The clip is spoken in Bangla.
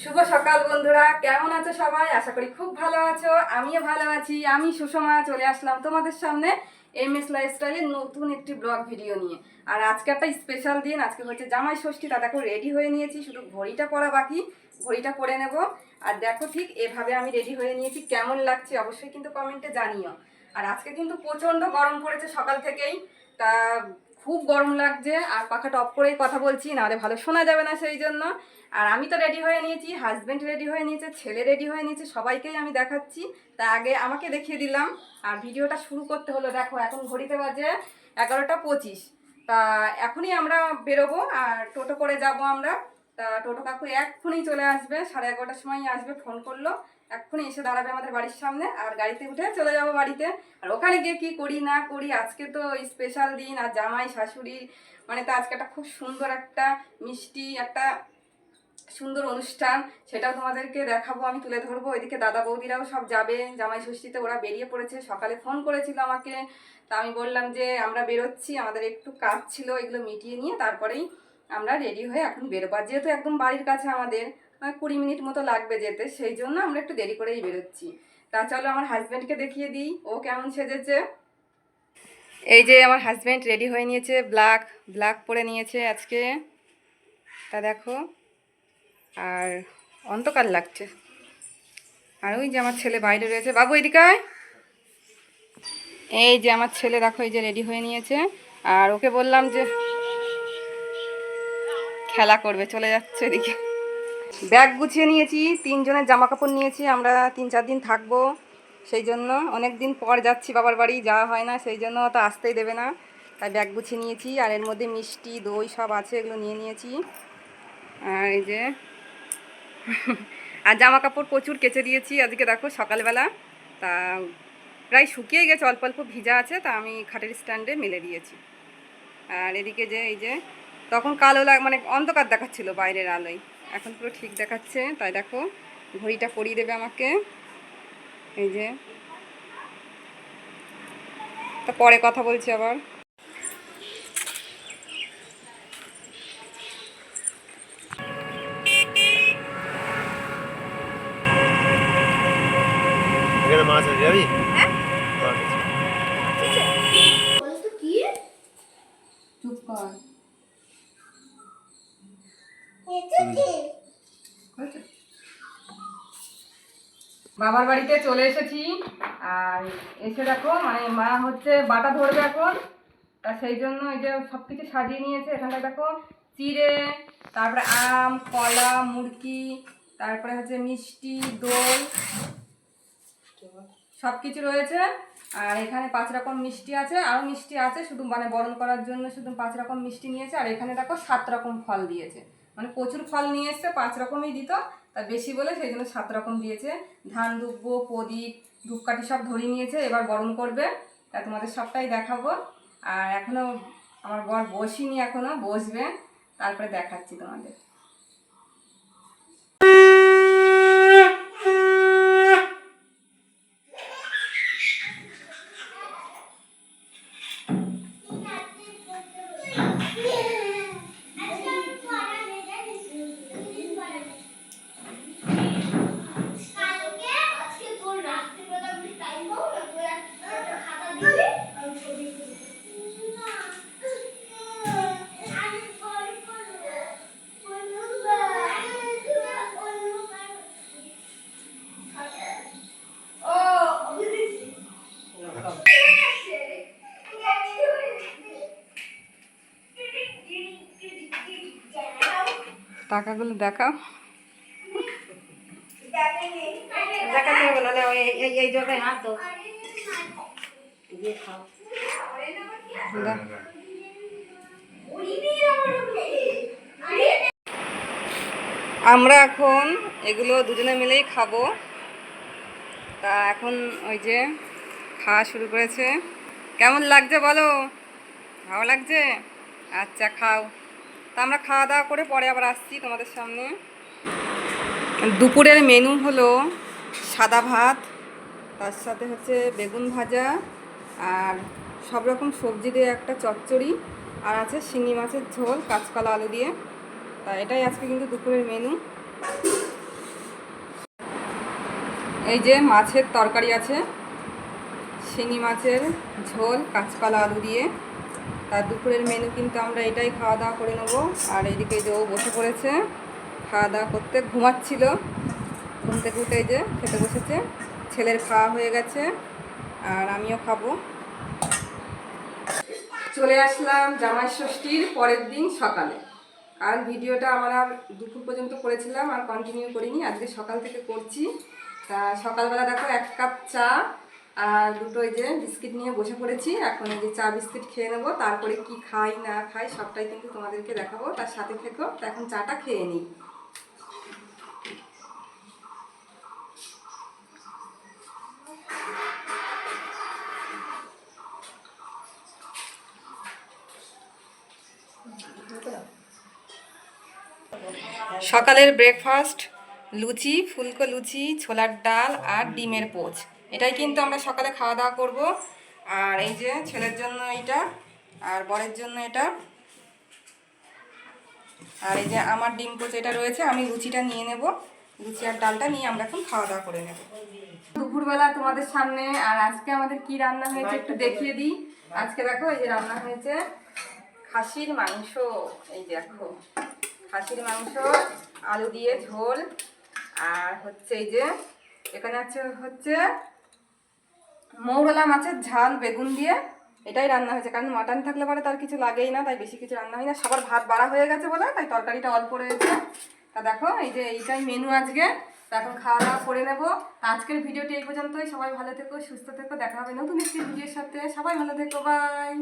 শুভ সকাল বন্ধুরা, কেমন আছো সবাই? আশা করি খুব ভালো আছো। আমিও ভালো আছি। আমি সুষমা চলে আসলাম তোমাদের সামনে MS লাইফস্টাইলের নতুন একটি ব্লগ ভিডিও নিয়ে। আর আজকে একটা স্পেশাল দিন, আজকে হচ্ছে জামাই ষষ্ঠী। তা দেখো রেডি হয়ে নিয়েছি, শুধু ঘড়িটা পরা বাকি, ঘড়িটা পরে নেব। আর দেখো ঠিক এভাবে আমি রেডি হয়ে নিয়েছি, কেমন লাগছে অবশ্যই কিন্তু কমেন্টে জানিও। আর আজকে কিন্তু প্রচণ্ড গরম পড়েছে সকাল থেকেই, তা খুব গরম লাগছে। আর পাখাটা অফ করেই কথা বলছি, নাহলে ভালো শোনা যাবে না, সেই জন্য। আর আমি তো রেডি হয়ে নিয়েছি, হাজব্যান্ড রেডি হয়ে নিয়েছে, ছেলে রেডি হয়ে নিয়েছে, সবাইকেই আমি দেখাচ্ছি। তা আগে আমাকে দেখিয়ে দিলাম আর ভিডিওটা শুরু করতে হলো। দেখো এখন ঘড়িতে বাজে 11:25। তা এখনই আমরা বেরোবো আর টোটো করে যাব আমরা। তা টোটো কাকু এক্ষুনি চলে আসবে, 11:30টার সময় আসবে, ফোন করলো। এক্ষুনি এসে দাঁড়াবে আমাদের বাড়ির সামনে, আর গাড়িতে উঠে চলে যাব বাড়িতে। আর ওখানে গিয়ে কি করি না করি, আজকে তো স্পেশাল দিন। আর জামাই শাশুড়ি মানে তো আজকে একটা খুব সুন্দর একটা মিষ্টি একটা সুন্দর অনুষ্ঠান, সেটাও তোমাদেরকে দেখাবো, আমি তুলে ধরবো। ওইদিকে দাদা বৌদিরাও সব যাবে জামাই ষষ্ঠীতে, ওরা বেরিয়ে পড়েছে। সকালে ফোন করেছিল আমাকে, তা আমি বললাম যে আমরা বেরোচ্ছি, আমাদের একটু কাজ ছিল, এগুলো মিটিয়ে নিয়ে তারপরেই আমরা রেডি হয়ে এখন বেরোবো। যেহেতু একদম বাড়ির কাছে আমাদের, 20 মিনিট মতো লাগবে যেতে, সেই জন্য আমরা একটু দেরি করেই বেরোচ্ছি। তা চলো আমার হাজব্যান্ডকে দেখিয়ে দিই ও কেমন সেজেছে। এই যে আমার হাজব্যান্ড রেডি হয়ে নিয়েছে, ব্ল্যাক ব্ল্যাক পরে নিয়েছে আজকে। তা দেখো, আর অন্ধকার লাগছে। আর ওই যে আমার ছেলে বাইরে রয়েছে, বাবু এদিকে আয়। এই যে আমার ছেলে দেখো, এই যে রেডি হয়ে নিয়েছে। আর ওকে বললাম যে খেলা করবে, চলে যাচ্ছে এদিকে। ব্যাগ গুছিয়ে নিয়েছি, 3 জনের জামা কাপড় নিয়েছি, আমরা 3-4 দিন থাকবো। সেই জন্য অনেক দিন পর যাচ্ছি বাবার বাড়ি, যাওয়া হয় না, সেই জন্য তো আসতেই দেবে না। তাই ব্যাগ গুছিয়ে নিয়েছি, আর এর মধ্যে মিষ্টি দই সব আছে, এগুলো নিয়ে নিয়েছি। আর এই যে আর জামা কাপড় প্রচুর কেচে দিয়েছি আজকে, দেখো সকালবেলা। তা প্রায় শুকিয়ে গেছে, অল্প অল্প ভিজা আছে, তা আমি খাটের স্ট্যান্ডে মেলে দিয়েছি। আর এদিকে যে এই যে তখন কালো মানে অন্ধকার দেখাচ্ছিল বাইরের আলোয়, এখন পুরো ঠিক দেখাচ্ছে। তাই দেখো ঘড়িটা পরিয়ে দেবে আমাকে, এই যে। তা পরে কথা বলছি আবার। এখানে মাছ আছে যাবি? হ্যাঁ চুপ কর। বাবার বাড়িতে চলে এসেছি। আর এসে দেখো মানে মা হচ্ছে বাটা ধরবে এখন, তা সেই জন্য এই যে সব কিছু সাজিয়ে নিয়েছে। এখানটা দেখো চিড়ে, তারপরে আম, কলা, মুরকি, তারপরে হচ্ছে মিষ্টি, দই, সব কিছু রয়েছে। আর এখানে 5 রকম মিষ্টি আছে, আরও মিষ্টি আছে, শুধু মানে বরণ করার জন্য শুধু 5 রকম মিষ্টি নিয়েছে। আর এখানে দেখো 7 রকম ফল দিয়েছে, মানে প্রচুর ফল নিয়ে এসছে, 5 রকমই দিত, তা বেশি বলে সেই জন্য 7 রকম দিয়েছে। ধান দুব্বো, প্রদীপ, ধূপকাঠি সব ধরিয়ে নিয়েছে, এবার বরণ করবে। তা তোমাদের সবটাই দেখাবো। আর এখনও আমার বর বসিনি, এখনও বসবে, তারপরে দেখাচ্ছি তোমাদের। টাকাগুলো দেখাও। দেখাতে হবে না, এই জায়গায় হাত দাও। আমরা এখন এগুলো দুজনে মিলেই খাবো। তা এখন ওই যে খাওয়া শুরু করেছে। কেমন লাগছে বলো? ভালো লাগছে? আচ্ছা খাও। তা আমরা খাওয়া দাওয়া করে পরে আবার আসছি তোমাদের সামনে। দুপুরের মেনু হলো সাদা ভাত, তার সাথে হচ্ছে বেগুন ভাজা, আর সব রকম সবজি দিয়ে একটা চচ্চড়ি, আর আছে শিঙি মাছের ঝোল কাঁচকলা আলু দিয়ে। তা এটাই আজকে কিন্তু দুপুরের মেনু। এই যে মাছের তরকারি আছে, শিঙি মাছের ঝোল কাঁচকলা আলু দিয়ে। তার দুপুরের মেনু কিন্তু আমরা এটাই খাওয়া দাওয়া করে নেবো। আর এইদিকে যে ও বসে পড়েছে খাওয়া দাওয়া করতে, ঘুমাচ্ছিল, ঘুম থেকে উঠে এই যে খেতে বসেছে। ছেলের খাওয়া হয়ে গেছে আর আমিও খাবো। চলে আসলাম জামাই ষষ্ঠীর পরের দিন সকালে। আর ভিডিওটা আমার আর দুপুর পর্যন্ত করেছিলাম, আর কন্টিনিউ করিনি, আজকে সকাল থেকে করছি। তা সকালবেলা দেখো 1 কাপ চা আর দুটো এই যে বিস্কিট নিয়ে বসে পড়েছি। এখন এই যে চা বিস্কিট খেয়ে নেবো, তারপরে কি খাই না খাই সবটাই কিন্তু তোমাদেরকে দেখাবো, তার সাথে থেকো। তা এখন চাটা খেয়ে নিই। সকালের ব্রেকফাস্ট লুচি, ফুলকো লুচি, ছোলার ডাল আর ডিমের পোচ। এটাই কিন্তু আমরা সকালে খাওয়া দাওয়া করব। আর এই যে ছেলের জন্য এটা, আর বরের জন্য এটা, আর এই যে আমার ডিম পোচ এটা রয়েছে। আমি লুচিটা নিয়ে নেব, লুচি আর ডালটা নিয়ে আমরা এখন খাওয়া দাওয়া করে নেব দুপুরবেলা তোমাদের সামনে। আর আজকে আমাদের কি রান্না হয়েছে একটু দেখিয়ে দিই। আজকে দেখো এই যে রান্না হয়েছে খাসির মাংস। এই দেখো খাসির মাংস, আলু দিয়ে ঝোল, আর হচ্ছে এই যে এখানে হচ্ছে মৌরলা মাছের ঝাল বেগুন দিয়ে। এটাই রান্না হয়েছে, কারণ মাটন থাকলে পরে তার কিছু লাগেই না, তাই বেশি কিছু রান্না হয় না। সবার ভাত বাড়া হয়ে গেছে বলে তাই তরকারিটা অল্প রয়েছে। তা দেখো এই যে এইটাই মেনু আজকে। তা এখন খাওয়া দাওয়া করে নেবো। তা আজকের ভিডিওটি এই পর্যন্তই। সবাই ভালো থেকো, সুস্থ থেকো, দেখা হবে নতুন একটি ভিডিওর সাথে। সবাই ভালো থেকো, বাই।